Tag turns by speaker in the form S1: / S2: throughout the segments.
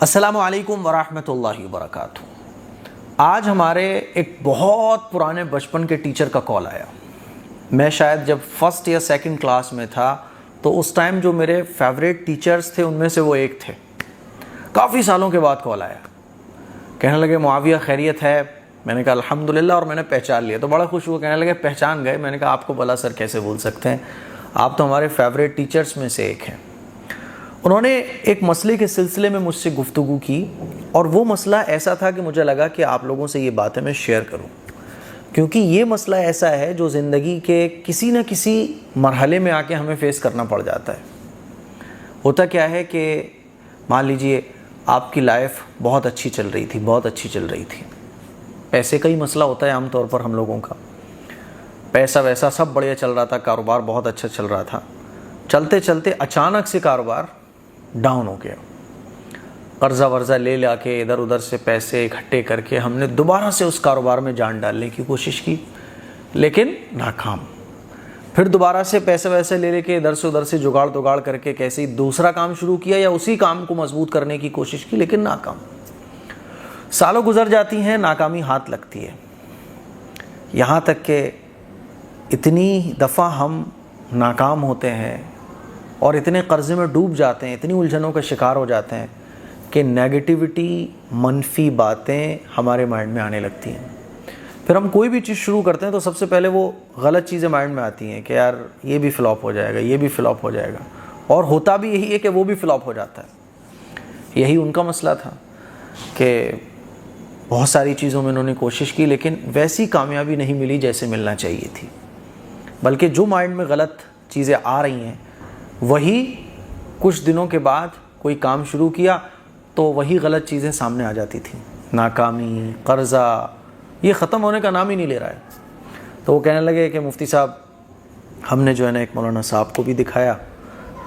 S1: السلام علیکم ورحمۃ اللہ وبرکاتہ۔ آج ہمارے ایک بہت پرانے بچپن کے ٹیچر کا کال آیا۔ میں شاید جب فرسٹ یا سیکنڈ کلاس میں تھا تو اس ٹائم جو میرے فیوریٹ ٹیچرز تھے ان میں سے وہ ایک تھے۔ کافی سالوں کے بعد کال آیا، کہنے لگے معاویہ خیریت ہے؟ میں نے کہا الحمدللہ، اور میں نے پہچان لیا تو بڑا خوش ہوا۔ کہنے لگے پہچان گئے؟ میں نے کہا آپ کو بھلا سر کیسے بھول سکتے ہیں، آپ تو ہمارے فیوریٹ ٹیچرز میں سے ایک ہیں۔ انہوں نے ایک مسئلے کے سلسلے میں مجھ سے گفتگو کی، اور وہ مسئلہ ایسا تھا کہ مجھے لگا کہ آپ لوگوں سے یہ باتیں میں شیئر کروں، کیونکہ یہ مسئلہ ایسا ہے جو زندگی کے کسی نہ کسی مرحلے میں آ کے ہمیں فیس کرنا پڑ جاتا ہے۔ ہوتا کیا ہے کہ مان لیجئے آپ کی لائف بہت اچھی چل رہی تھی، پیسے کا ہی مسئلہ ہوتا ہے عام طور پر ہم لوگوں کا، پیسہ ویسا سب بڑھیا چل رہا تھا، کاروبار بہت اچھا چل رہا تھا، چلتے چلتے اچانک سے کاروبار ڈاؤن ہو گیا۔ قرضہ ورزہ لے لا کے ادھر ادھر سے پیسے اکٹھے کر کے ہم نے دوبارہ سے اس کاروبار میں جان ڈالنے کی کوشش کی، لیکن ناکام۔ پھر دوبارہ سے پیسے ویسے لے کے ادھر سے ادھر سے جگاڑ کر کے کیسے دوسرا کام شروع کیا یا اسی کام کو مضبوط کرنے کی کوشش کی، لیکن ناکام۔ سالوں گزر جاتی ہیں، ناکامی ہاتھ لگتی ہے، یہاں تک کہ اتنی دفعہ ہم ناکام ہوتے ہیں اور اتنے قرضے میں ڈوب جاتے ہیں، اتنی الجھنوں کا شکار ہو جاتے ہیں کہ نیگیٹیوٹی، منفی باتیں ہمارے مائنڈ میں آنے لگتی ہیں۔ پھر ہم کوئی بھی چیز شروع کرتے ہیں تو سب سے پہلے وہ غلط چیزیں مائنڈ میں آتی ہیں کہ یار یہ بھی فلاپ ہو جائے گا، یہ بھی فلاپ ہو جائے گا، اور ہوتا بھی یہی ہے کہ وہ بھی فلاپ ہو جاتا ہے۔ یہی ان کا مسئلہ تھا کہ بہت ساری چیزوں میں انہوں نے کوشش کی، لیکن ویسی کامیابی نہیں ملی جیسے ملنا چاہیے تھی، بلکہ جو مائنڈ میں غلط چیزیں آ رہی ہیں وہی کچھ دنوں کے بعد کوئی کام شروع کیا تو وہی غلط چیزیں سامنے آ جاتی تھیں۔ ناکامی، قرضہ، یہ ختم ہونے کا نام ہی نہیں لے رہا ہے۔ تو وہ کہنے لگے کہ مفتی صاحب ہم نے جو ہے نا ایک مولانا صاحب کو بھی دکھایا،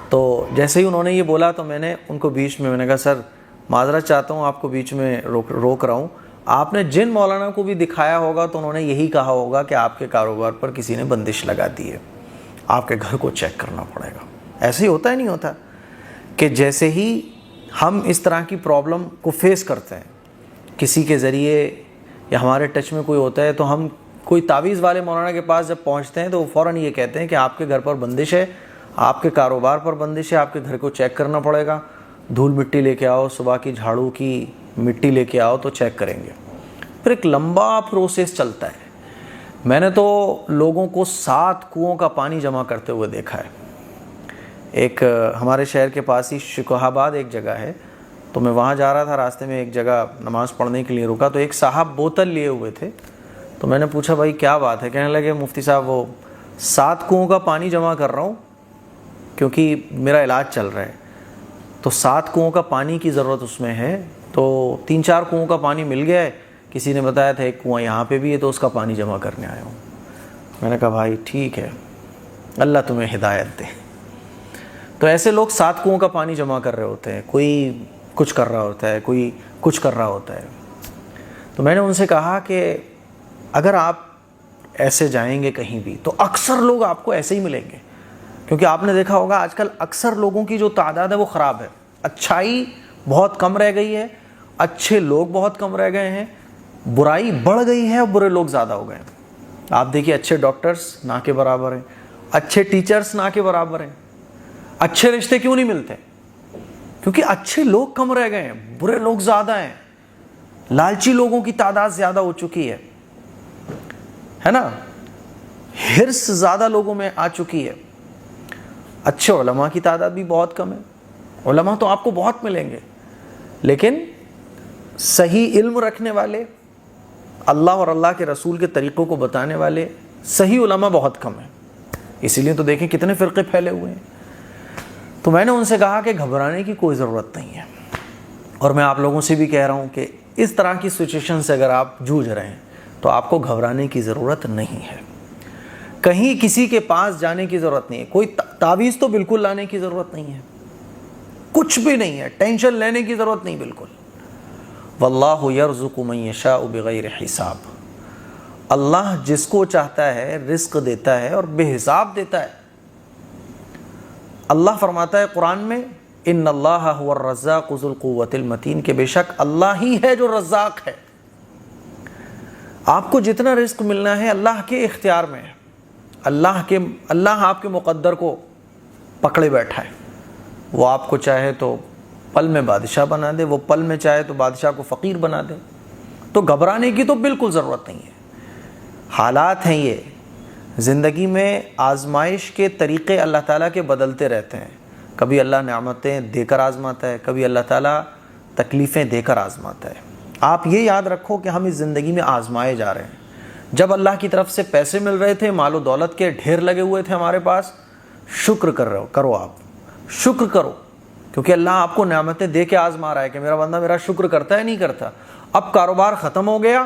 S1: تو جیسے ہی انہوں نے یہ بولا تو میں نے ان کو بیچ میں نے کہا سر معذرت چاہتا ہوں، آپ کو بیچ میں روک رہا ہوں، آپ نے جن مولانا کو بھی دکھایا ہوگا تو انہوں نے یہی کہا ہوگا کہ آپ کے کاروبار پر کسی نے بندش لگا دی ہے، آپ کے گھر کو چیک کرنا پڑے گا۔ ایسے ہی ہوتا ہے، نہیں ہوتا کہ جیسے ہی ہم اس طرح کی پرابلم کو فیس کرتے ہیں کسی کے ذریعے یا ہمارے ٹچ میں کوئی ہوتا ہے، تو ہم کوئی تعویذ والے مولانا کے پاس جب پہنچتے ہیں تو وہ فوراً یہ کہتے ہیں کہ آپ کے گھر پر بندش ہے، آپ کے کاروبار پر بندش ہے، آپ کے گھر کو چیک کرنا پڑے گا، دھول مٹی لے کے آؤ، صبح کی جھاڑو کی مٹی لے کے آؤ تو چیک کریں گے۔ پھر ایک لمبا پروسیس چلتا ہے۔ میں نے تو لوگوں کو 7 کنوؤں کا پانی جمع کرتے ہوئے دیکھا ہے۔ ایک ہمارے شہر کے پاس ہی شکوہ آباد ایک جگہ ہے، تو میں وہاں جا رہا تھا، راستے میں ایک جگہ نماز پڑھنے کے لیے رکا تو ایک صاحب بوتل لیے ہوئے تھے، تو میں نے پوچھا بھائی کیا بات ہے؟ کہنے لگے مفتی صاحب وہ 7 کنوؤں کا پانی جمع کر رہا ہوں کیونکہ میرا علاج چل رہا ہے، تو 7 کنوؤں کا پانی کی ضرورت اس میں ہے، تو 3-4 کنوؤں کا پانی مل گیا ہے، کسی نے بتایا تھا ایک کنواں یہاں پہ بھی ہے تو اس کا پانی جمع کرنے آیا ہوں۔ میں نے کہا بھائی ٹھیک ہے، اللہ تمہیں ہدایت دے۔ تو ایسے لوگ 7 کنوؤں کا پانی جمع کر رہے ہوتے ہیں، کوئی کچھ کر رہا ہوتا ہے، کوئی کچھ کر رہا ہوتا ہے۔ تو میں نے ان سے کہا کہ اگر آپ ایسے جائیں گے کہیں بھی تو اکثر لوگ آپ کو ایسے ہی ملیں گے، کیونکہ آپ نے دیکھا ہوگا آج کل اکثر لوگوں کی جو تعداد ہے وہ خراب ہے، اچھائی بہت کم رہ گئی ہے، اچھے لوگ بہت کم رہ گئے ہیں، برائی بڑھ گئی ہے اور برے لوگ زیادہ ہو گئے ہیں۔ آپ دیکھیے اچھے ڈاکٹرز نہ کے برابر ہیں، اچھے ٹیچرز نہ کے برابر ہیں، اچھے رشتے کیوں نہیں ملتے؟ کیونکہ اچھے لوگ کم رہ گئے ہیں، برے لوگ زیادہ ہیں، لالچی لوگوں کی تعداد زیادہ ہو چکی ہے نا، ہرس زیادہ لوگوں میں آ چکی ہے۔ اچھے علماء کی تعداد بھی بہت کم ہے، علماء تو آپ کو بہت ملیں گے، لیکن صحیح علم رکھنے والے، اللہ اور اللہ کے رسول کے طریقوں کو بتانے والے صحیح علماء بہت کم ہیں۔ اسی لیے تو دیکھیں کتنے فرقے پھیلے ہوئے ہیں۔ تو میں نے ان سے کہا کہ گھبرانے کی کوئی ضرورت نہیں ہے، اور میں آپ لوگوں سے بھی کہہ رہا ہوں کہ اس طرح کی سچویشن سے اگر آپ جوجھ رہے ہیں تو آپ کو گھبرانے کی ضرورت نہیں ہے، کہیں کسی کے پاس جانے کی ضرورت نہیں ہے، کوئی تعویذ تو بالکل لانے کی ضرورت نہیں ہے، کچھ بھی نہیں ہے، ٹینشن لینے کی ضرورت نہیں بالکل۔ واللہ یرزق من یشاء بغیر حساب، اللہ جس کو چاہتا ہے رزق دیتا ہے اور بے حساب دیتا ہے۔ اللہ فرماتا ہے قرآن میں ان اللہ هو الرزاق ذو القوۃ المتین، کہ بے شک اللہ ہی ہے جو رزاق ہے۔ آپ کو جتنا رزق ملنا ہے اللہ کے اختیار میں ہے، اللہ آپ کے مقدر کو پکڑے بیٹھا ہے۔ وہ آپ کو چاہے تو پل میں بادشاہ بنا دے، وہ پل میں چاہے تو بادشاہ کو فقیر بنا دے۔ تو گھبرانے کی تو بالکل ضرورت نہیں ہے۔ حالات ہیں یہ، زندگی میں آزمائش کے طریقے اللہ تعالیٰ کے بدلتے رہتے ہیں۔ کبھی اللہ نعمتیں دے کر آزماتا ہے، کبھی اللہ تعالیٰ تکلیفیں دے کر آزماتا ہے۔ آپ یہ یاد رکھو کہ ہم اس زندگی میں آزمائے جا رہے ہیں۔ جب اللہ کی طرف سے پیسے مل رہے تھے، مال و دولت کے ڈھیر لگے ہوئے تھے ہمارے پاس، شکر کرو آپ شکر کرو، کیونکہ اللہ آپ کو نعمتیں دے کے آزما رہا ہے کہ میرا بندہ میرا شکر کرتا ہے نہیں کرتا۔ اب کاروبار ختم ہو گیا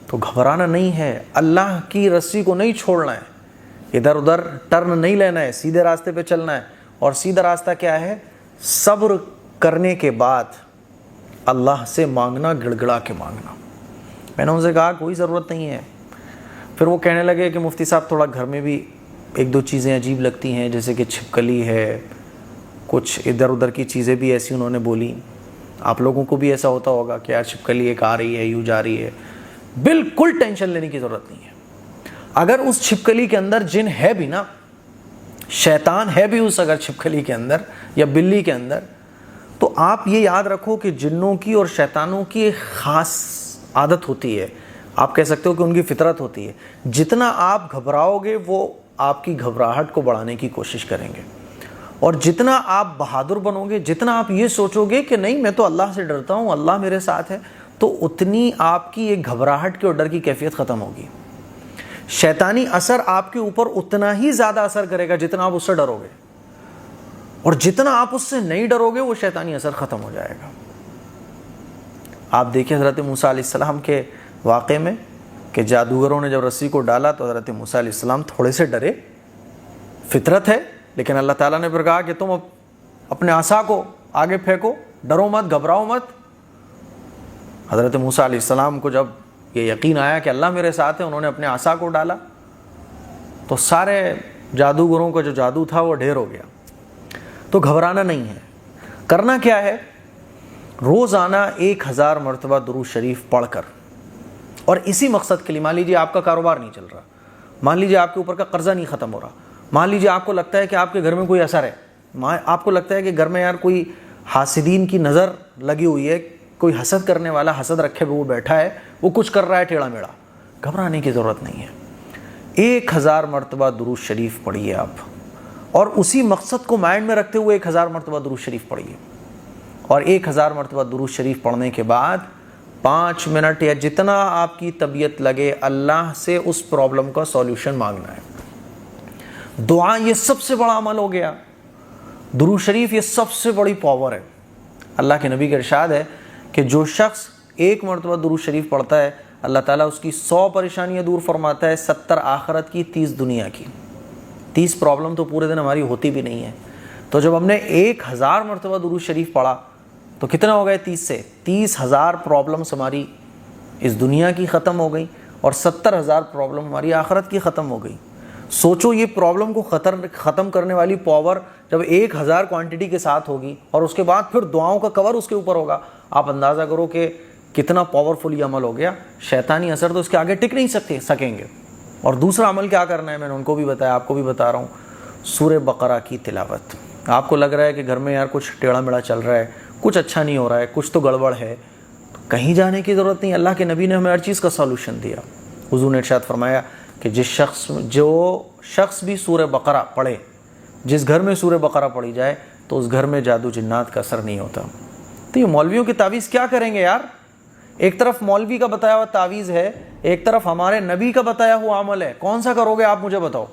S1: تو گھبرانا نہیں ہے، اللہ کی رسی کو نہیں چھوڑنا ہے، ادھر ادھر ٹرن نہیں لینا ہے، سیدھے راستے پہ چلنا ہے۔ اور سیدھا راستہ کیا ہے؟ صبر کرنے کے بعد اللہ سے مانگنا، گڑ گڑا کے مانگنا۔ میں نے ان سے کہا کوئی ضرورت نہیں ہے۔ پھر وہ کہنے لگے کہ مفتی صاحب تھوڑا گھر میں بھی ایک دو چیزیں عجیب لگتی ہیں، جیسے کہ چھپکلی ہے، کچھ ادھر ادھر کی چیزیں بھی ایسی انہوں نے بولی۔ آپ لوگوں کو بھی ایسا ہوتا ہوگا کہ یار چھپکلی ایک آ رہی ہے، یوں جا رہی ہے۔ بالکل ٹینشن لینے کی ضرورت نہیں ہے۔ اگر اس چھپکلی کے اندر جن ہے بھی نا، شیطان ہے بھی اس اگر چھپکلی کے اندر یا بلی کے اندر، تو آپ یہ یاد رکھو کہ جنوں کی اور شیطانوں کی ایک خاص عادت ہوتی ہے، آپ کہہ سکتے ہو کہ ان کی فطرت ہوتی ہے۔ جتنا آپ گھبراؤ گے وہ آپ کی گھبراہٹ کو بڑھانے کی کوشش کریں گے، اور جتنا آپ بہادر بنو گے، جتنا آپ یہ سوچو گے کہ نہیں میں تو اللہ سے ڈرتا ہوں، اللہ میرے ساتھ ہے، تو اتنی آپ کی ایک گھبراہٹ کے اور ڈر کی کیفیت ختم ہوگی۔ شیطانی اثر آپ کے اوپر اتنا ہی زیادہ اثر کرے گا جتنا آپ اس سے ڈرو گے، اور جتنا آپ اس سے نہیں ڈرو گے وہ شیطانی اثر ختم ہو جائے گا۔ آپ دیکھیں حضرت موسیٰ علیہ السلام کے واقعے میں کہ جادوگروں نے جب رسی کو ڈالا تو حضرت موسیٰ علیہ السلام تھوڑے سے ڈرے، فطرت ہے، لیکن اللہ تعالیٰ نے پھر کہا کہ تم اپنے عصا کو آگے پھینکو، ڈرو مت، گھبراؤ مت۔ حضرت موسیٰ علیہ السلام کو جب یہ یقین آیا کہ اللہ میرے ساتھ ہے، انہوں نے اپنے عصا کو ڈالا تو سارے جادوگروں کا جو جادو تھا وہ ڈھیر ہو گیا۔ تو گھبرانا نہیں ہے، کرنا کیا ہے؟ روزانہ 1000 مرتبہ درود شریف پڑھ کر، اور اسی مقصد کے لیے، مان لیجیے آپ کا کاروبار نہیں چل رہا، مان لیجیے آپ کے اوپر کا قرضہ نہیں ختم ہو رہا، مان لیجیے آپ کو لگتا ہے کہ آپ کے گھر میں کوئی اثر ہے، آپ کو لگتا ہے کہ گھر میں یار کوئی حاسدین کی نظر لگی ہوئی ہے، کوئی حسد کرنے والا حسد رکھے ہوئے وہ بیٹھا ہے، وہ کچھ کر رہا ہے ٹیڑھا میڑھا۔ گھبرانے کی ضرورت نہیں ہے۔ 1000 مرتبہ درود شریف پڑھیے آپ، اور اسی مقصد کو مائنڈ میں رکھتے ہوئے 1000 مرتبہ درود شریف پڑھیے، اور 1000 مرتبہ درود شریف پڑھنے کے بعد 5 منٹ یا جتنا آپ کی طبیعت لگے اللہ سے اس پرابلم کا سولوشن مانگنا ہے۔ دعا یہ سب سے بڑا عمل ہو گیا، درود شریف یہ سب سے بڑی پاور ہے۔ اللہ کے نبی کا ارشاد ہے کہ جو شخص 1 مرتبہ درود شریف پڑھتا ہے، اللہ تعالیٰ اس کی 100 پریشانیاں دور فرماتا ہے، 70 آخرت کی، 30 دنیا کی۔ 30 پرابلم تو پورے دن ہماری ہوتی بھی نہیں ہے، تو جب ہم نے 1000 مرتبہ درود شریف پڑھا تو کتنا ہو گئے؟ 30 سے 30,000 پرابلمس ہماری اس دنیا کی ختم ہو گئی، اور 70,000 پرابلم ہماری آخرت کی ختم ہو گئی۔ سوچو یہ پرابلم کو ختم کرنے والی پاور جب 1000 کوانٹٹی کے ساتھ ہوگی، اور اس کے بعد پھر دعاؤں کا کور اس کے اوپر ہوگا، آپ اندازہ کرو کہ کتنا پاورفل یہ عمل ہو گیا۔ شیطانی اثر تو اس کے آگے ٹک نہیں سکیں گے۔ اور دوسرا عمل کیا کرنا ہے، میں نے ان کو بھی بتایا، آپ کو بھی بتا رہا ہوں، سورہ بقرہ کی تلاوت۔ آپ کو لگ رہا ہے کہ گھر میں یار کچھ ٹیڑھا میڑھا چل رہا ہے، کچھ اچھا نہیں ہو رہا ہے، کچھ تو گڑبڑ ہے، تو کہیں جانے کی ضرورت نہیں۔ اللہ کے نبی نے ہمیں ہر چیز کا سولوشن دیا۔ حضور نے ارشاد فرمایا کہ جو شخص بھی سورہ بقرہ پڑھے، جس گھر میں سورہ بقرہ پڑھی جائے تو اس گھر میں جادو جنات کا اثر نہیں ہوتا۔ تو یہ مولویوں کی تعویذ کیا کریں گے یار؟ ایک طرف مولوی کا بتایا ہوا تعویذ ہے، ایک طرف ہمارے نبی کا بتایا ہوا عمل ہے، کون سا کرو گے آپ مجھے بتاؤ؟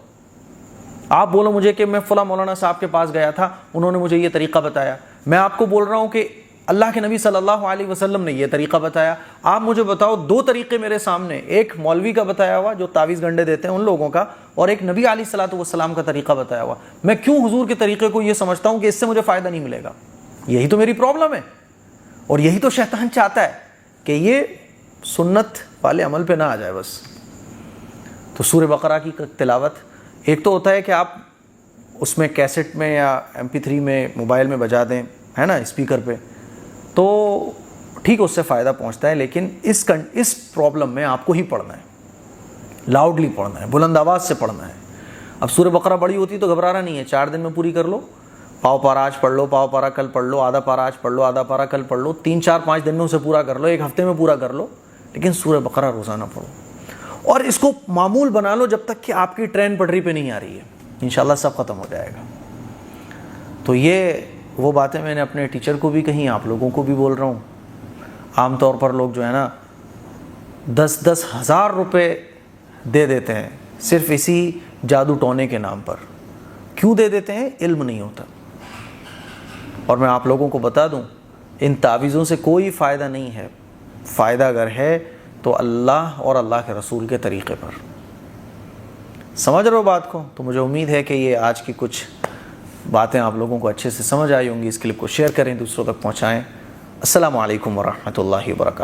S1: آپ بولو مجھے کہ میں فلاں مولانا صاحب کے پاس گیا تھا، انہوں نے مجھے یہ طریقہ بتایا، میں آپ کو بول رہا ہوں کہ اللہ کے نبی صلی اللہ علیہ وسلم نے یہ طریقہ بتایا، آپ مجھے بتاؤ 2 طریقے میرے سامنے، ایک مولوی کا بتایا ہوا جو تعویذ گنڈے دیتے ہیں ان لوگوں کا، اور ایک نبی علیہ الصلوۃ والسلام کا طریقہ بتایا ہوا۔ میں کیوں حضور کے طریقے کو یہ سمجھتا ہوں کہ اس سے مجھے فائدہ نہیں ملے گا؟ یہی تو میری پرابلم ہے، اور یہی تو شیطان چاہتا ہے کہ یہ سنت والے عمل پہ نہ آ جائے بس۔ تو سورہ بقرہ کی تلاوت، ایک تو ہوتا ہے کہ آپ اس میں کیسٹ میں یا MP3 میں موبائل میں بجا دیں، ہے نا، اسپیکر پہ، تو ٹھیک اس سے فائدہ پہنچتا ہے، لیکن اس پرابلم میں آپ کو ہی پڑھنا ہے، لاؤڈلی پڑھنا ہے، بلند آواز سے پڑھنا ہے۔ اب سورہ بقرہ بڑی ہوتی تو گھبرانا نہیں ہے، 4 دن میں پوری کر لو، پاؤ پارا آج پڑھ لو، پاؤ پارا کل پڑھ لو، آدھا پارا آج پڑھ لو، آدھا پارا کل پڑھ لو، 3 4 5 دن میں اسے پورا کر لو، 1 ہفتے میں پورا کر لو، لیکن سورہ بقرہ روزانہ پڑھو، اور اس کو معمول بنا لو جب تک کہ آپ کی ٹرین پٹری پہ نہیں آ رہی ہے، انشاءاللہ سب ختم ہو جائے گا۔ تو یہ وہ باتیں میں نے اپنے ٹیچر کو بھی کہیں، آپ لوگوں کو بھی بول رہا ہوں۔ عام طور پر لوگ جو ہے نا 10 ہزار روپے دے دیتے ہیں صرف اسی جادو ٹونے کے نام پر۔ کیوں دے دیتے ہیں؟ علم نہیں ہوتا۔ اور میں آپ لوگوں کو بتا دوں، ان تعویذوں سے کوئی فائدہ نہیں ہے، فائدہ اگر ہے تو اللہ اور اللہ کے رسول کے طریقے پر۔ سمجھ رہے ہو بات کو؟ تو مجھے امید ہے کہ یہ آج کی کچھ باتیں آپ لوگوں کو اچھے سے سمجھ آئی ہوں گی۔ اس کلپ کو شیئر کریں، دوسروں تک پہنچائیں۔ السلام علیکم ورحمۃ اللہ وبرکاتہ۔